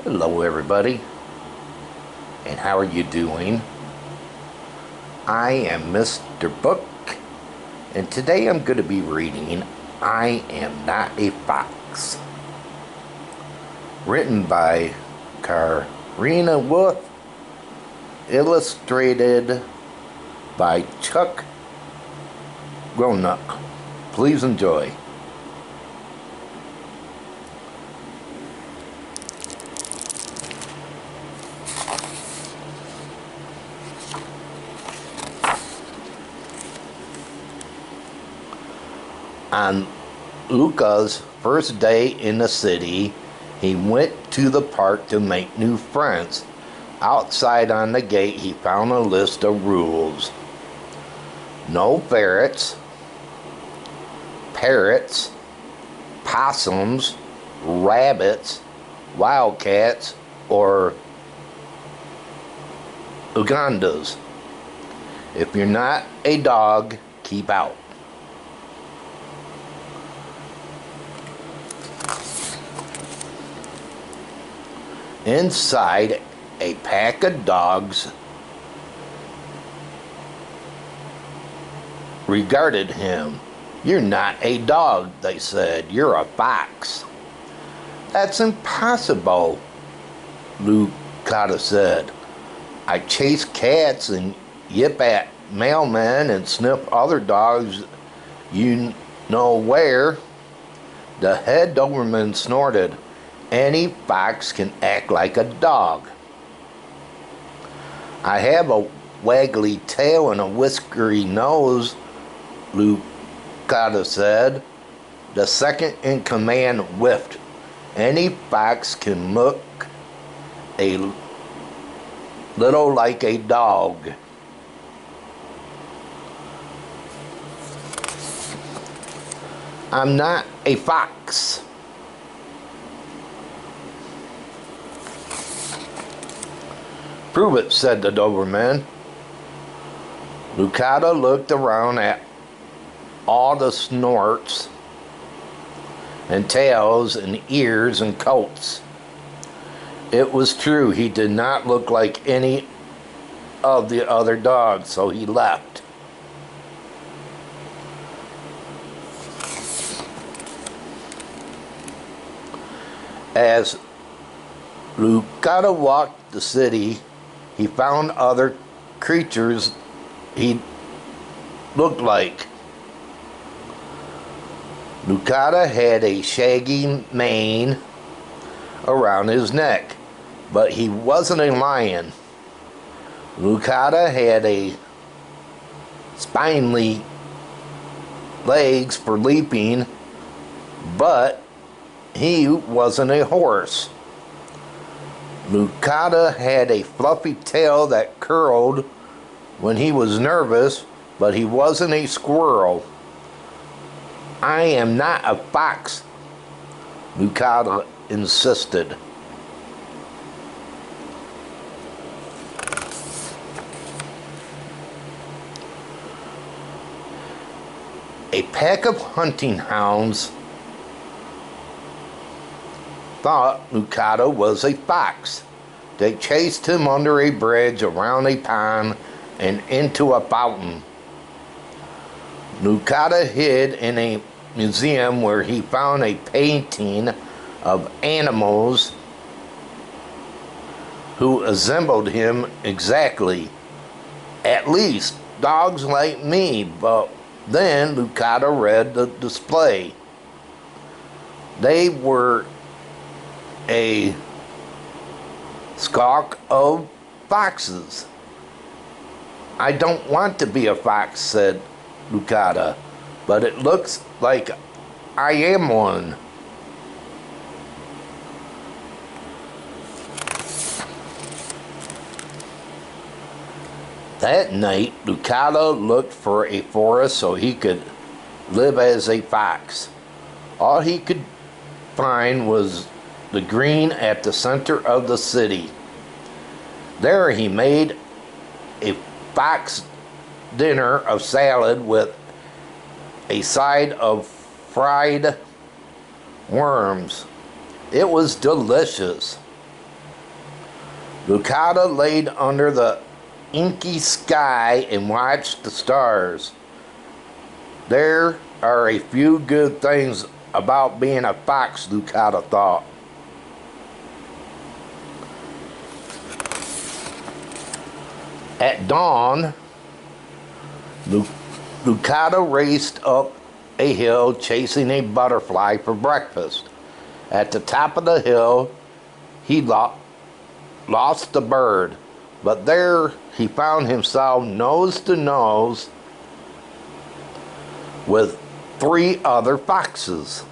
Hello everybody, and how are you doing? I am Mr. Book, and today I'm going to be reading I Am Not a Fox, written by Karina, illustrated by Chuck Groenink. Please enjoy. On Luca's first day in the city, he went to the park to make new friends. Outside on the gate, he found a list of rules. No ferrets, parrots, possums, rabbits, wildcats, or Ugandas. If you're not a dog, keep out. Inside, a pack of dogs regarded him. "You're not a dog," they said. "You're a fox." "That's impossible," Lucata said. "I chase cats and yip at mailmen and sniff other dogs you know where." The head Doberman snorted. "Any fox can act like a dog." "I have a waggly tail and a whiskery nose," Lucata said. The second in command whiffed. "Any fox can look a little like a dog." "I'm not a fox." "Prove it," said the Doberman. Lucata looked around at all the snorts and tails and ears and coats. It was true, he did not look like any of the other dogs, so he left. As Lucata walked the city, he found other creatures he looked like. Lucata had a shaggy mane around his neck, but he wasn't a lion. Lucata had a spindly legs for leaping, but he wasn't a horse. Lucata had a fluffy tail that curled when he was nervous, but he wasn't a squirrel. "I am not a fox," Lucata insisted. A pack of hunting hounds thought Lucata was a fox. They chased him under a bridge, around a pond, and into a fountain. Lucata hid in a museum where he found a painting of animals who resembled him exactly. "At least dogs like me," but then Lucata read the display. They were a stalk of foxes. "I don't want to be a fox," said Lucata, "but it looks like I am one." That night, Lucata looked for a forest so he could live as a fox. All he could find was the green at the center of the city. There he made a fox dinner of salad with a side of fried worms. It was delicious. Lucata laid under the inky sky and watched the stars. There are a few good things about being a fox, Lucata thought. At dawn, Lucata raced up a hill chasing a butterfly for breakfast. At the top of the hill, he lost the bird, but there he found himself nose to nose with 3 other foxes.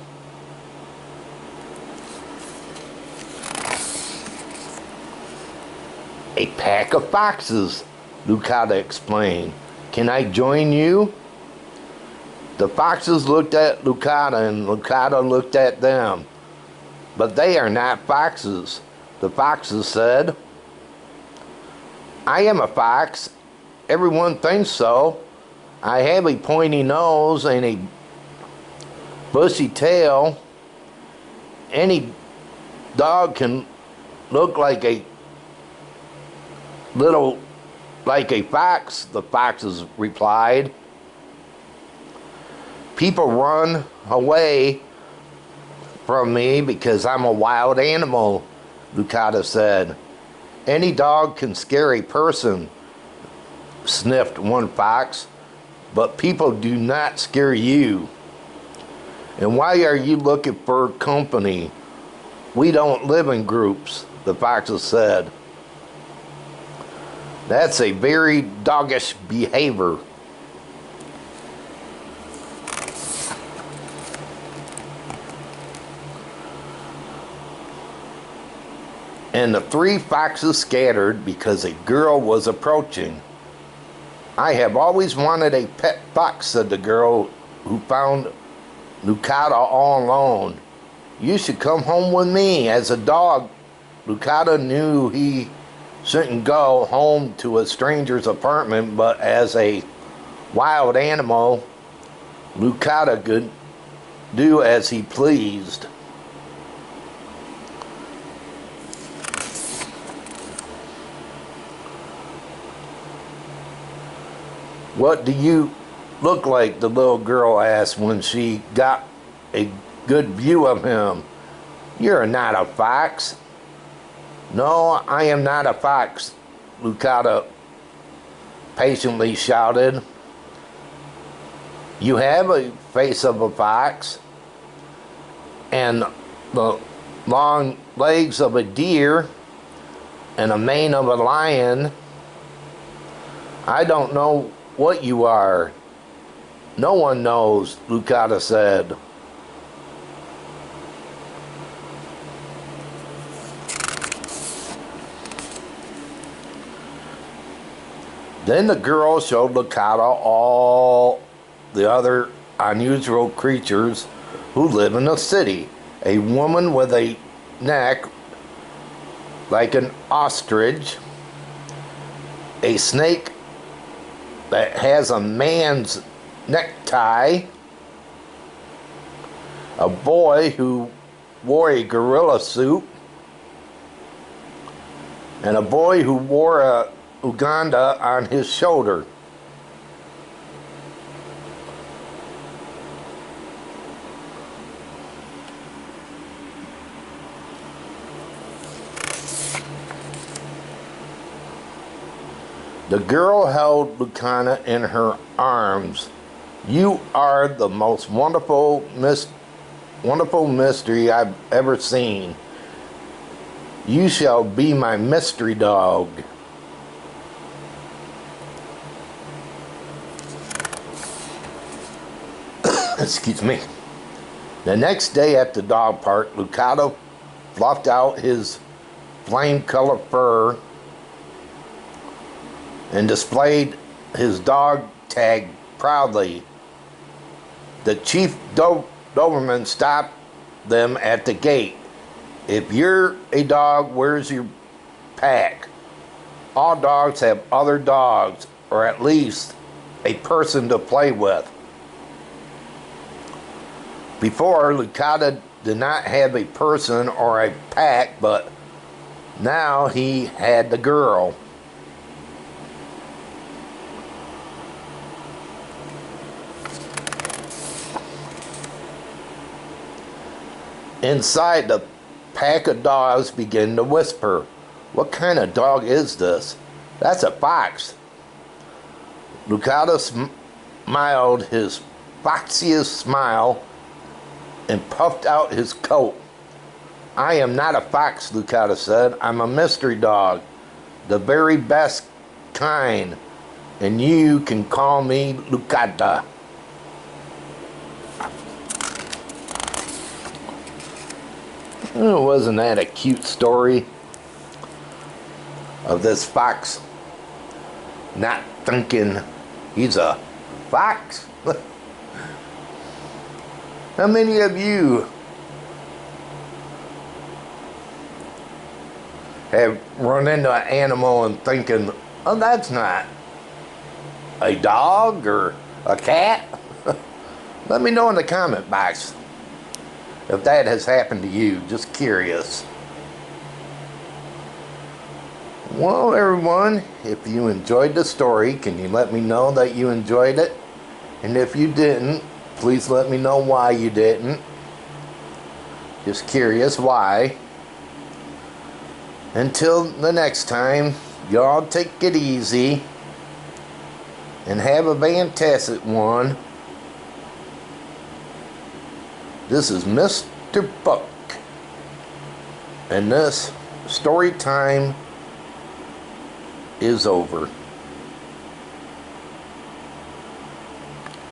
A pack of foxes, Lucata explained. Can I join you? The foxes looked at Lucata and Lucata looked at them. But they are not foxes. The foxes said, I am a fox. Everyone thinks so. I have a pointy nose and a bushy tail. Any dog can look like a fox, the foxes replied. People run away from me because I'm a wild animal, Lucata said. Any dog can scare a person, sniffed one fox, but people do not scare you. And why are you looking for company? We don't live in groups, the foxes said. That's a very doggish behavior. And the 3 foxes scattered because a girl was approaching. I have always wanted a pet fox, said the girl who found Lucata all alone. You should come home with me. As a dog, Lucata knew he shouldn't go home to a stranger's apartment, but as a wild animal, Lucata could do as he pleased. What do you look like? The little girl asked when she got a good view of him. You're not a fox. No, I am not a fox, Lucata patiently shouted. You have a face of a fox and the long legs of a deer and a mane of a lion. I don't know what you are. No one knows, Lucata said. Then the girl showed Lucata all the other unusual creatures who live in the city. A woman with a neck like an ostrich, a snake that has a man's necktie, a boy who wore a gorilla suit, and a boy who wore a Uganda on his shoulder. The girl held Lucata in her arms. You are the most wonderful mystery I've ever seen. You shall be my mystery dog. Excuse me. The next day at the dog park, Lucata fluffed out his flame-colored fur and displayed his dog tag proudly. The chief Doberman stopped them at the gate. If you're a dog, where's your pack? All dogs have other dogs, or at least a person to play with. Before, Lucata did not have a person or a pack, but Now he had the girl. Inside, the pack of dogs began to whisper. What kind of dog is this? That's a fox. Lucado smiled his foxiest smile and puffed out his coat. I am not a fox, Lucado said. I'm a mystery dog, the very best kind, and you can call me Lucada. Oh, wasn't that a cute story of this fox not thinking he's a fox? How many of you have run into an animal and thinking, oh, that's not a dog or a cat? Let me know in the comment box if that has happened to you. Just curious. Well, everyone, if you enjoyed the story, can you let me know that you enjoyed it? And if you didn't, please let me know why you didn't. Just curious why. Until the next time, y'all take it easy and have a fantastic one. This is Mr. Book, and this story time is over.